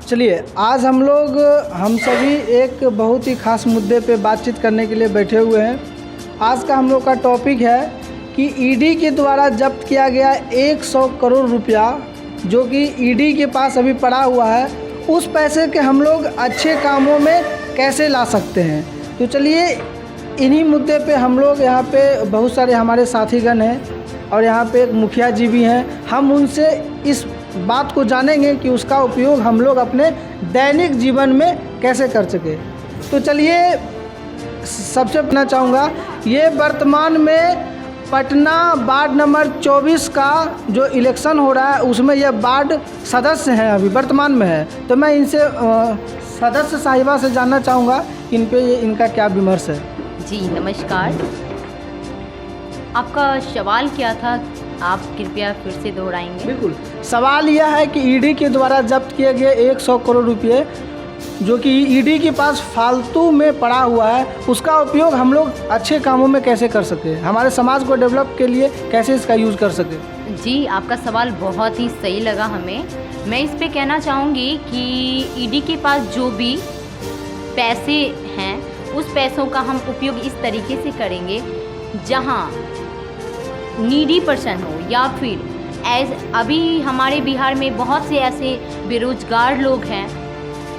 चलिए आज हम सभी एक बहुत ही खास मुद्दे पे बातचीत करने के लिए बैठे हुए हैं। आज का हम लोग का टॉपिक है कि ईडी के द्वारा जब्त किया गया 100 करोड़ रुपया जो कि ईडी के पास अभी पड़ा हुआ है, उस पैसे के हम लोग अच्छे कामों में कैसे ला सकते हैं। तो चलिए इन्हीं मुद्दे पे हम लोग यहाँ पे बहुत सारे हमारे साथीगण हैं और यहाँ पे एक मुखिया जी भी हैं। हम उनसे इस बात को जानेंगे कि उसका उपयोग हम लोग अपने दैनिक जीवन में कैसे कर सके। तो चलिए सबसे पूछना चाहूँगा, ये वर्तमान में पटना वार्ड नंबर 24 का जो इलेक्शन हो रहा है उसमें यह वार्ड सदस्य हैं, अभी वर्तमान में है। तो मैं इनसे सदस्य साहिबा से जानना चाहूँगा कि इन पे इनका क्या विमर्श है। जी नमस्कार, आपका सवाल क्या था, आप कृपया फिर से दोहराएंगे। बिल्कुल, सवाल यह है कि ईडी के द्वारा जब्त किए गए 100 करोड़ रुपये जो कि ईडी के पास फालतू में पड़ा हुआ है, उसका उपयोग हम लोग अच्छे कामों में कैसे कर सके, हमारे समाज को डेवलप के लिए कैसे इसका यूज़ कर सके। जी आपका सवाल बहुत ही सही लगा हमें। मैं इस पे कहना चाहूँगी कि ईडी के पास जो भी पैसे हैं उस पैसों का हम उपयोग इस तरीके से करेंगे जहाँ नीडी पर्सन हो या फिर अभी हमारे बिहार में बहुत से ऐसे बेरोजगार लोग हैं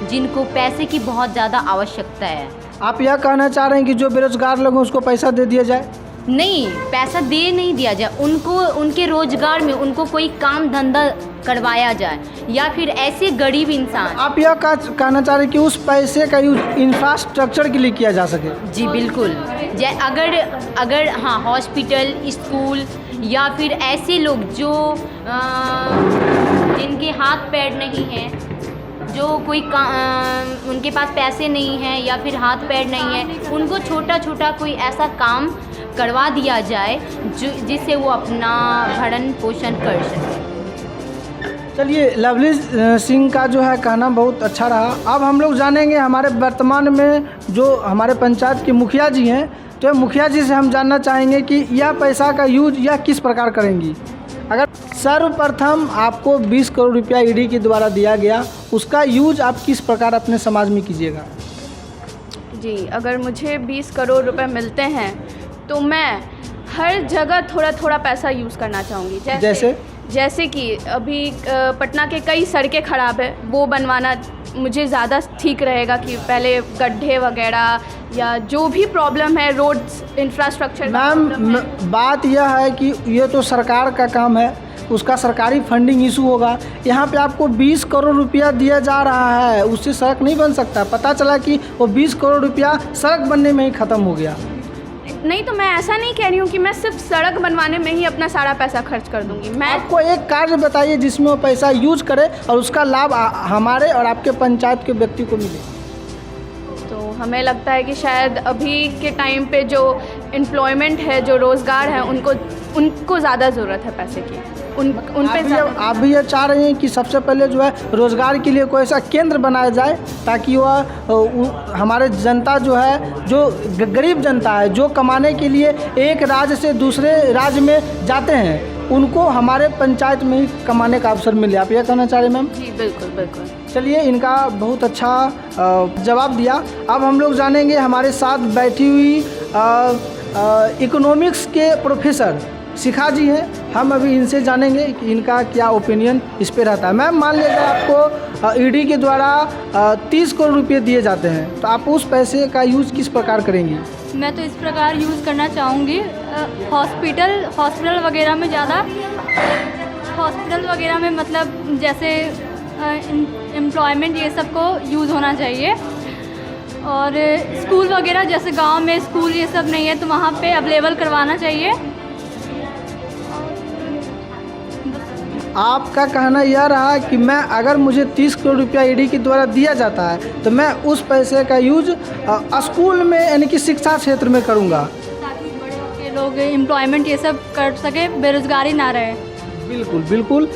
जिनको पैसे की बहुत ज़्यादा आवश्यकता है। आप यह कहना चाह रहे हैं कि जो बेरोजगार लोग हैं उसको पैसा दे दिया जाए? नहीं, पैसा दे नहीं दिया जाए, उनको उनके रोजगार में उनको कोई काम धंधा करवाया जाए या फिर ऐसे गरीब इंसान। आप यह कहना चाह रहे हैं कि उस पैसे का यूज इंफ्रास्ट्रक्चर के लिए किया जा सके? जी बिल्कुल, अगर हाँ हॉस्पिटल, स्कूल या फिर ऐसे लोग जो जिनके हाथ पैर नहीं हैं, जो कोई उनके पास पैसे नहीं हैं या फिर हाथ पैर नहीं है, उनको छोटा छोटा कोई ऐसा काम करवा दिया जाए जिससे वो अपना भरण पोषण कर सके। चलिए लवली सिंह का जो है कहना बहुत अच्छा रहा। अब हम लोग जानेंगे हमारे वर्तमान में जो हमारे पंचायत के मुखिया जी हैं, तो मुखिया जी से हम जानना चाहेंगे कि यह पैसा का यूज यह किस प्रकार करेंगी। अगर सर्वप्रथम आपको 20 करोड़ रुपया ईडी के द्वारा दिया गया, उसका यूज आप किस प्रकार अपने समाज में कीजिएगा? जी, अगर मुझे 20 करोड़ रुपए मिलते हैं तो मैं हर जगह थोड़ा थोड़ा पैसा यूज़ करना चाहूँगी। जैसे कि अभी पटना के कई सड़कें ख़राब है, वो बनवाना मुझे ज़्यादा ठीक रहेगा कि पहले गड्ढे वगैरह या जो भी प्रॉब्लम है रोड्स इंफ्रास्ट्रक्चर। मैम बात यह है कि ये तो सरकार का काम है, उसका सरकारी फंडिंग इशू होगा। यहाँ पे आपको 20 करोड़ रुपया दिया जा रहा है, उससे सड़क नहीं बन सकता। पता चला कि वो 20 करोड़ रुपया सड़क बनने में ही ख़त्म हो गया। नहीं, तो मैं ऐसा नहीं कह रही हूँ कि मैं सिर्फ सड़क बनवाने में ही अपना सारा पैसा खर्च कर दूंगी। मैं आपको एक कार्य बताइए जिसमें वो पैसा यूज करे और उसका लाभ हमारे और आपके पंचायत के व्यक्ति को मिले। तो हमें लगता है कि शायद अभी के टाइम पे जो एम्प्लॉयमेंट है, जो रोज़गार है, उनको ज़्यादा ज़रूरत है पैसे की। उन पे आप भी ये चाह रहे हैं कि सबसे पहले जो है रोज़गार के लिए कोई ऐसा केंद्र बनाया जाए ताकि वह हमारे जनता जो है, जो गरीब जनता है, जो कमाने के लिए एक राज्य से दूसरे राज्य में जाते हैं, उनको हमारे पंचायत में ही कमाने का अवसर मिले। आप यह कहना चाह रहे हैं मैम? जी बिल्कुल बिल्कुल। चलिए इनका बहुत अच्छा जवाब दिया। अब हम लोग जानेंगे हमारे साथ बैठी हुई इकोनॉमिक्स के प्रोफेसर शिखा जी हैं। हम अभी इनसे जानेंगे कि इनका क्या ओपिनियन इस पे रहता है। मैम मान लीजिए आपको ईडी के द्वारा 30 करोड़ रुपये दिए जाते हैं, तो आप उस पैसे का यूज़ किस प्रकार करेंगी? मैं तो इस प्रकार यूज़ करना चाहूँगी, हॉस्पिटल वगैरह में ज़्यादा, हॉस्पिटल वगैरह में मतलब जैसे एम्प्लॉयमेंट ये सब को यूज़ होना चाहिए। और स्कूल वगैरह जैसे गांव में स्कूल ये सब नहीं है तो वहाँ पे अवेलेबल करवाना चाहिए। आपका कहना यह रहा कि मैं अगर मुझे 30 करोड़ रुपया ईडी के द्वारा दिया जाता है तो मैं उस पैसे का यूज स्कूल में यानी कि शिक्षा क्षेत्र में करूँगा ताकि बड़े होकर लोग एम्प्लॉयमेंट ये सब कर सके, बेरोजगारी ना रहे। बिल्कुल बिल्कुल,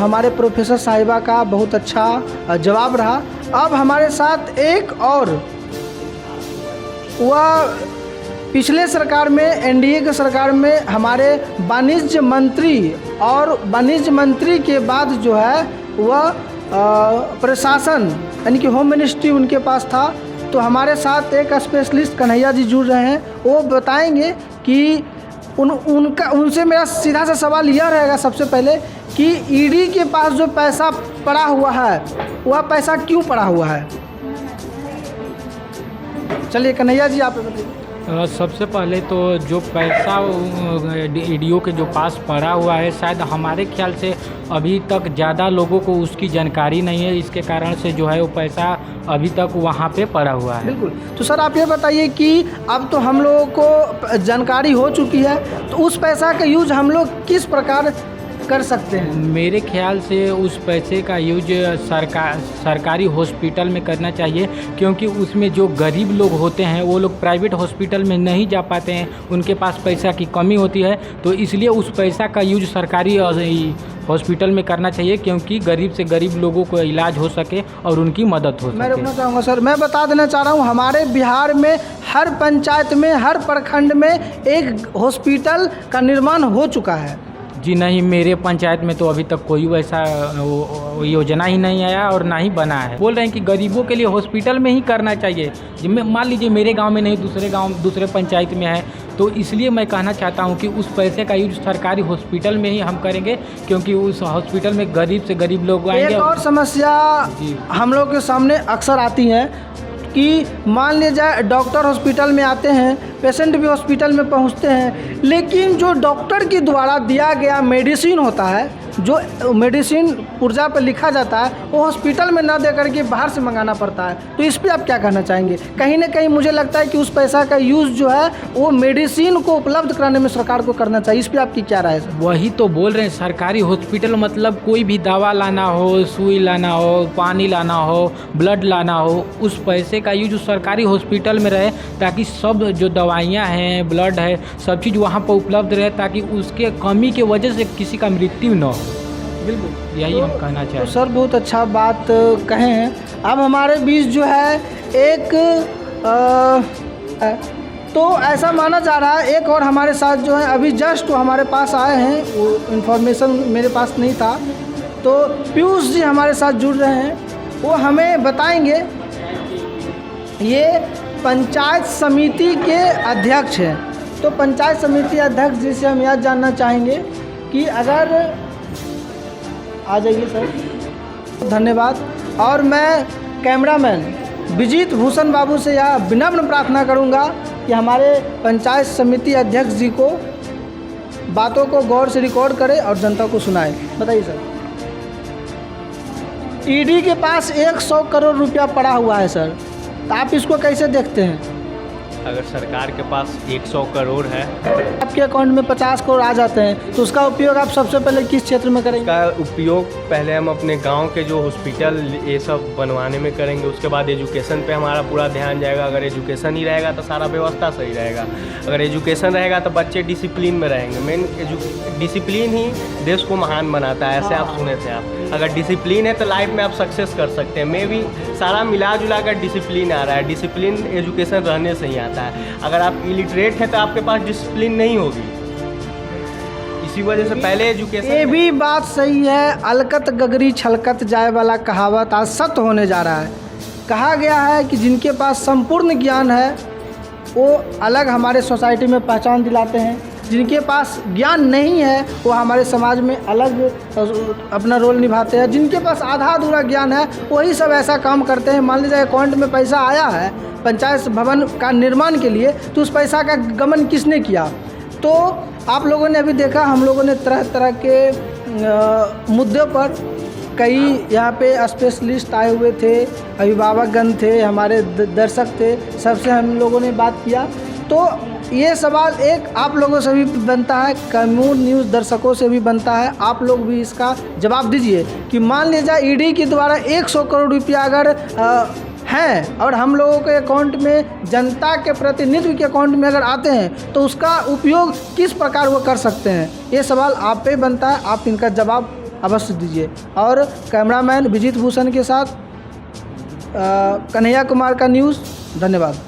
हमारे प्रोफेसर साहिबा का बहुत अच्छा जवाब रहा। अब हमारे साथ एक और वह पिछले सरकार में, एनडीए के सरकार में हमारे वाणिज्य मंत्री, और वाणिज्य मंत्री के बाद जो है वह प्रशासन यानी कि होम मिनिस्ट्री उनके पास था। तो हमारे साथ एक स्पेशलिस्ट कन्हैया जी जुड़ रहे हैं, वो बताएंगे कि उनसे मेरा सीधा सा सवाल यह रहेगा सबसे पहले कि ईडी के पास जो पैसा पड़ा हुआ है वह पैसा क्यों पड़ा हुआ है। चलिए कन्हैया जी आप बताइए। सबसे पहले तो जो पैसा ईडीओ के जो पास पड़ा हुआ है, शायद हमारे ख्याल से अभी तक ज़्यादा लोगों को उसकी जानकारी नहीं है, इसके कारण से जो है वो पैसा अभी तक वहाँ पे पड़ा हुआ है। बिल्कुल। तो सर आप ये बताइए कि अब तो हम लोगों को जानकारी हो चुकी है, तो उस पैसा का यूज हम लोग किस प्रकार कर सकते हैं। मेरे ख्याल से उस पैसे का यूज सरकारी हॉस्पिटल में करना चाहिए, क्योंकि उसमें जो गरीब लोग होते हैं वो लोग प्राइवेट हॉस्पिटल में नहीं जा पाते हैं, उनके पास पैसा की कमी होती है, तो इसलिए उस पैसा का यूज सरकारी हॉस्पिटल में करना चाहिए, क्योंकि गरीब से गरीब लोगों को इलाज हो सके और उनकी मदद हो सके। मैं रुकना चाहूँगा सर, मैं बता देना चाह रहा हूँ हमारे बिहार में हर पंचायत में हर प्रखंड में एक हॉस्पिटल का निर्माण हो चुका है। जी नहीं, मेरे पंचायत में तो अभी तक कोई वैसा योजना ही नहीं आया और ना ही बना है। बोल रहे हैं कि गरीबों के लिए हॉस्पिटल में ही करना चाहिए। मान लीजिए मेरे गांव में नहीं, दूसरे पंचायत में है, तो इसलिए मैं कहना चाहता हूं कि उस पैसे का यूज सरकारी हॉस्पिटल में ही हम करेंगे, क्योंकि उस हॉस्पिटल में गरीब से गरीब लोग आएंगे। एक और समस्या हम लोग के सामने अक्सर आती है कि मान लीजिए डॉक्टर हॉस्पिटल में आते हैं, पेशेंट भी हॉस्पिटल में पहुंचते हैं, लेकिन जो डॉक्टर के द्वारा दिया गया मेडिसिन होता है, जो मेडिसिन पुर्जा पर लिखा जाता है, वो हॉस्पिटल में ना दे करके बाहर से मंगाना पड़ता है। तो इस पर आप क्या कहना चाहेंगे। कहीं ना कहीं मुझे लगता है कि उस पैसा का यूज़ जो है वो मेडिसिन को उपलब्ध कराने में सरकार को करना चाहिए। इस पर आपकी क्या राय है। वही तो बोल रहे हैं, सरकारी हॉस्पिटल मतलब कोई भी दवा लाना हो, सुई लाना हो, पानी लाना हो, ब्लड लाना हो, उस पैसे का यूज सरकारी हॉस्पिटल में रहे, ताकि सब जो दवाइयाँ हैं, ब्लड है, सब चीज़ वहाँ पर उपलब्ध रहे, ताकि उसके कमी के वजह से किसी का मृत्यु न हो। बिल्कुल, यही हम कहना चाहते हैं। तो सर बहुत अच्छा बात कहे हैं। अब हमारे बीच जो है एक तो ऐसा माना जा रहा है, एक और हमारे साथ जो है अभी जस्ट हमारे पास आए हैं, वो इन्फॉर्मेशन मेरे पास नहीं था, तो पीयूष जी हमारे साथ जुड़ रहे हैं, वो हमें बताएंगे। ये पंचायत समिति के अध्यक्ष हैं। तो पंचायत समिति अध्यक्ष जी से हम यह जानना चाहेंगे कि अगर आ जाइए सर, धन्यवाद। और मैं कैमरामैन विजीत भूषण बाबू से यह विनम्र प्रार्थना करूंगा कि हमारे पंचायत समिति अध्यक्ष जी को बातों को गौर से रिकॉर्ड करें और जनता को सुनाएं। बताइए सर। ईडी के पास 100 करोड़ रुपया पड़ा हुआ है सर, तो आप इसको कैसे देखते हैं। अगर सरकार के पास 100 करोड़ है, आपके अकाउंट में 50 करोड़ आ जाते हैं, तो उसका उपयोग आप सबसे पहले किस क्षेत्र में करेंगे। का उपयोग पहले हम अपने गांव के जो हॉस्पिटल ये सब बनवाने में करेंगे, उसके बाद एजुकेशन पे हमारा पूरा ध्यान जाएगा। अगर एजुकेशन ही रहेगा तो सारा व्यवस्था सही रहेगा। अगर एजुकेशन रहेगा तो बच्चे डिसिप्लिन में रहेंगे। मेन डिसिप्लिन ही देश को महान बनाता है, ऐसे आप सुने थे आप। अगर डिसिप्लिन है तो लाइफ में आप सक्सेस कर सकते हैं। मैं भी सारा मिला जुला कर डिसिप्लिन आ रहा है। डिसिप्लिन एजुकेशन रहने से ही आता है। अगर आप इलिटरेट हैं तो आपके पास डिसिप्लिन नहीं होगी, इसी वजह से पहले एजुकेशन। ये भी बात सही है। अलकत गगरी छलकत जाए वाला कहावत आज सत्य होने जा रहा है। कहा गया है कि जिनके पास संपूर्ण ज्ञान है वो अलग हमारे सोसाइटी में पहचान दिलाते हैं, जिनके पास ज्ञान नहीं है वो हमारे समाज में अलग अपना रोल निभाते हैं। जिनके पास आधा अधूरा ज्ञान है वही सब ऐसा काम करते हैं। मान लीजिए अकाउंट में पैसा आया है पंचायत भवन का निर्माण के लिए, तो उस पैसा का गमन किसने किया। तो आप लोगों ने अभी देखा, हम लोगों ने तरह तरह के मुद्दों पर कई यहाँ पे स्पेशलिस्ट आए हुए थे, अभिभावकगण थे, हमारे दर्शक थे, सबसे हम लोगों ने बात किया। तो ये सवाल एक आप लोगों से भी बनता है, कैमूर न्यूज़ दर्शकों से भी बनता है। आप लोग भी इसका जवाब दीजिए कि मान लीजिए ईडी के द्वारा 100 करोड़ रुपया अगर हैं और हम लोगों के अकाउंट में, जनता के प्रतिनिधित्व के अकाउंट में अगर आते हैं, तो उसका उपयोग किस प्रकार वो कर सकते हैं। ये सवाल आप पे बनता है, आप इनका जवाब अवश्य दीजिए। और कैमरामैन विजीत भूषण के साथ कन्हैया कुमार का न्यूज़। धन्यवाद।